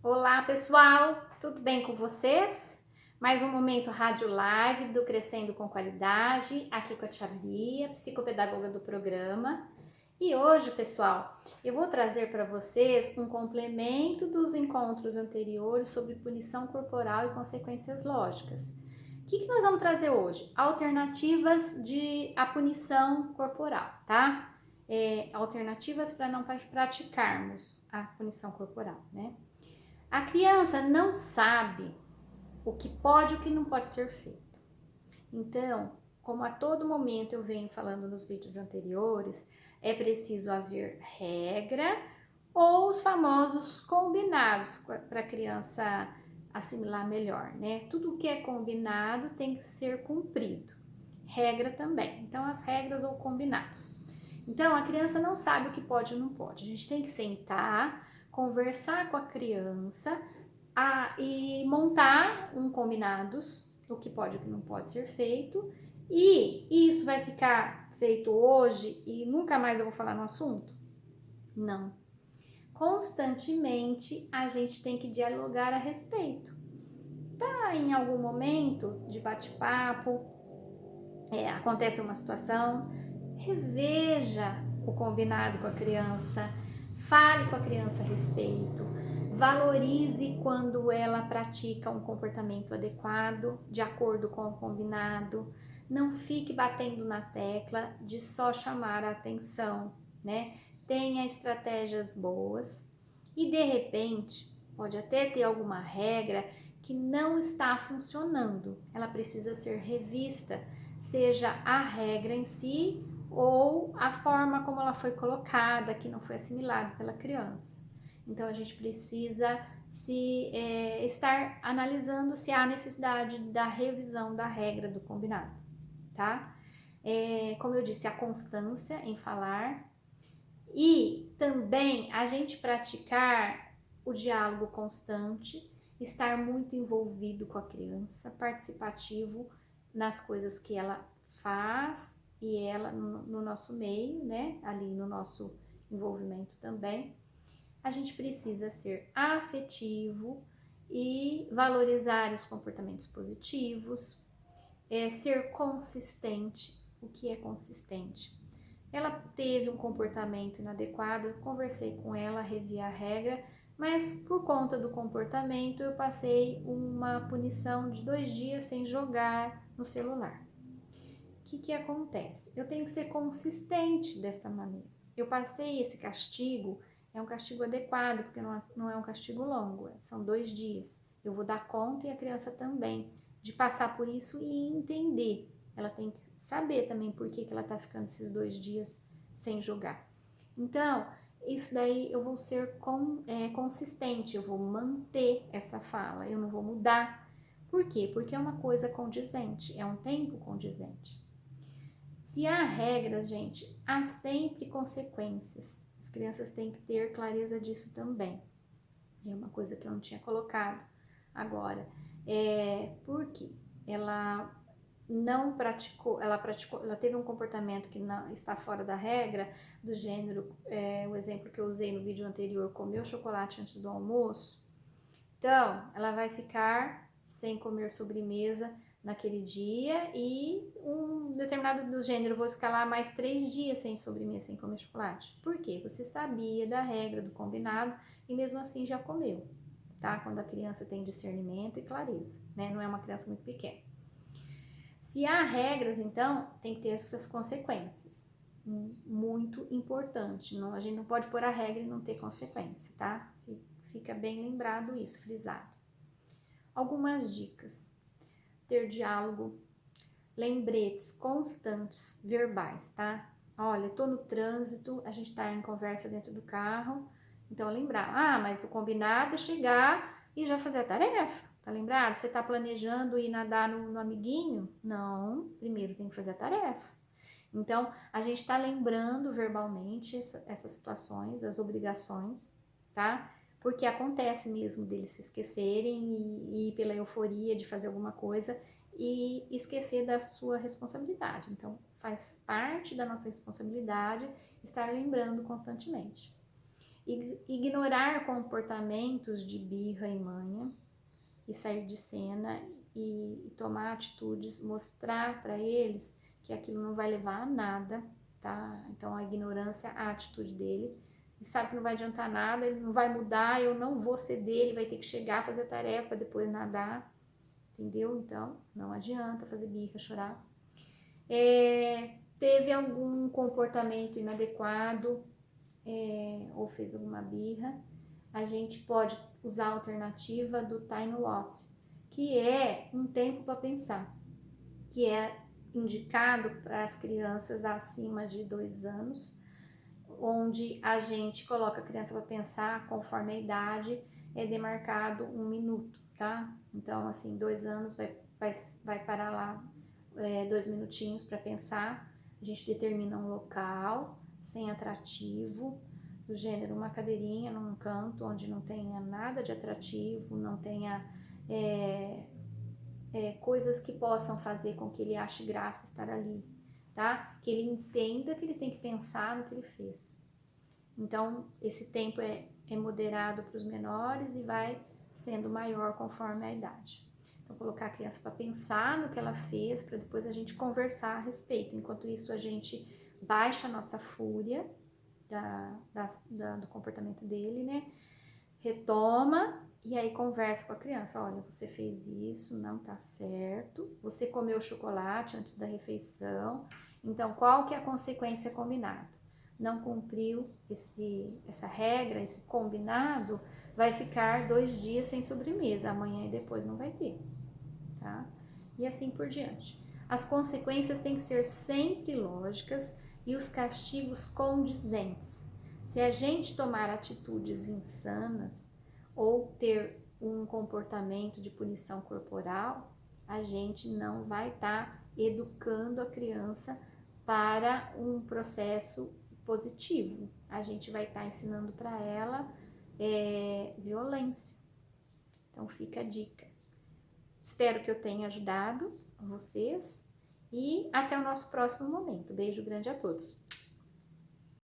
Olá pessoal, tudo bem com vocês? Mais um momento rádio live do Crescendo com Qualidade, aqui com a Tia Bia, psicopedagoga do programa. E hoje, pessoal, eu vou trazer para vocês um complemento dos encontros anteriores sobre punição corporal e consequências lógicas. O que nós vamos trazer hoje? Alternativas à punição corporal, tá? Alternativas para não praticarmos a punição corporal, né? A criança não sabe o que pode e o que não pode ser feito. Então, como a todo momento eu venho falando nos vídeos anteriores, é preciso haver regra ou os famosos combinados para a criança assimilar melhor, né? Tudo o que é combinado tem que ser cumprido. Regra também. Então, as regras ou combinados. Então, a criança não sabe o que pode e não pode. A gente tem que sentar, conversar com a criança e montar combinados, o que pode e o que não pode ser feito, e isso vai ficar feito hoje e nunca mais eu vou falar no assunto? Não. Constantemente a gente tem que dialogar a respeito. Tá em algum momento de bate-papo, acontece uma situação, reveja o combinado com a criança, fale com a criança a respeito, valorize quando ela pratica um comportamento adequado, de acordo com o combinado. Não fique batendo na tecla de só chamar a atenção, né? Tenha estratégias boas e de repente pode até ter alguma regra que não está funcionando. Ela precisa ser revista, seja a regra em si ou a forma como ela foi colocada, que não foi assimilada pela criança. Então a gente precisa estar analisando se há necessidade da revisão da regra do combinado, tá? Como eu disse, a constância em falar e também a gente praticar o diálogo constante, estar muito envolvido com a criança, participativo nas coisas que ela faz e ela no nosso meio, né? Ali no nosso envolvimento também. A gente precisa ser afetivo e valorizar os comportamentos positivos, ser consistente. O que é consistente? Ela teve um comportamento inadequado, eu conversei com ela, revi a regra, mas por conta do comportamento eu passei uma punição de 2 dias sem jogar no celular. O que acontece? Eu tenho que ser consistente dessa maneira. Eu passei esse castigo, é um castigo adequado, porque não é um castigo longo, são 2 dias. Eu vou dar conta e a criança também de passar por isso e entender. Ela tem que saber também por que ela está ficando esses 2 dias sem jogar. Então, isso daí eu vou ser consistente, eu vou manter essa fala, eu não vou mudar. Por quê? Porque é uma coisa condizente, é um tempo condizente. Se há regras, gente, há sempre consequências. As crianças têm que ter clareza disso também. É uma coisa que eu não tinha colocado agora. Por quê? Ela não praticou, ela teve um comportamento que não está fora da regra, do gênero, o exemplo que eu usei no vídeo anterior, comeu chocolate antes do almoço. Então, ela vai ficar sem comer sobremesa naquele dia e um determinado do gênero, vou escalar mais 3 dias sem sobremesa, sem comer chocolate. Por quê? Você sabia da regra, do combinado e mesmo assim já comeu, tá? Quando a criança tem discernimento e clareza, né? Não é uma criança muito pequena. Se há regras, então, tem que ter essas consequências. Muito importante. A gente não pode pôr a regra e não ter consequência, tá? Fica bem lembrado isso, frisado. Algumas dicas. Ter diálogo, lembretes constantes, verbais, tá? Olha, tô no trânsito, a gente tá em conversa dentro do carro, então lembrar, mas o combinado é chegar e já fazer a tarefa, tá lembrado? Você tá planejando ir nadar no amiguinho? Não, primeiro tem que fazer a tarefa. Então, a gente tá lembrando verbalmente essas situações, as obrigações, tá? Porque acontece mesmo deles se esquecerem e ir pela euforia de fazer alguma coisa e esquecer da sua responsabilidade. Então, faz parte da nossa responsabilidade estar lembrando constantemente. Ignorar comportamentos de birra e manha e sair de cena e tomar atitudes, mostrar para eles que aquilo não vai levar a nada, tá? Então a ignorância, a atitude dele, ele sabe que não vai adiantar nada, ele não vai mudar, eu não vou ceder, ele vai ter que chegar, fazer a tarefa para depois nadar, entendeu? Então não adianta fazer birra, chorar. Teve algum comportamento inadequado ou fez alguma birra, a gente pode usar a alternativa do time out, que é um tempo para pensar, que é indicado para as crianças acima de 2 anos, onde a gente coloca a criança para pensar conforme a idade, é demarcado 1 minuto, tá? Então, assim, 2 anos vai parar lá 2 minutinhos para pensar, a gente determina um local, sem atrativo, do gênero uma cadeirinha num canto onde não tenha nada de atrativo, não tenha coisas que possam fazer com que ele ache graça estar ali, tá? Que ele entenda que ele tem que pensar no que ele fez. Então, esse tempo é moderado para os menores e vai sendo maior conforme a idade. Então, colocar a criança para pensar no que ela fez, para depois a gente conversar a respeito. Enquanto isso, a gente baixa a nossa fúria do comportamento dele, né? Retoma e aí conversa com a criança. Olha, você fez isso, não tá certo. Você comeu chocolate antes da refeição. Então, qual que é a consequência combinada? Não cumpriu essa regra, esse combinado, vai ficar 2 dias sem sobremesa. Amanhã e depois não vai ter, tá? E assim por diante. As consequências têm que ser sempre lógicas e os castigos condizentes. Se a gente tomar atitudes insanas ou ter um comportamento de punição corporal, a gente não vai estar educando a criança para um processo positivo. A gente vai estar ensinando para ela violência. Então fica a dica. Espero que eu tenha ajudado vocês e até o nosso próximo momento. Beijo grande a todos.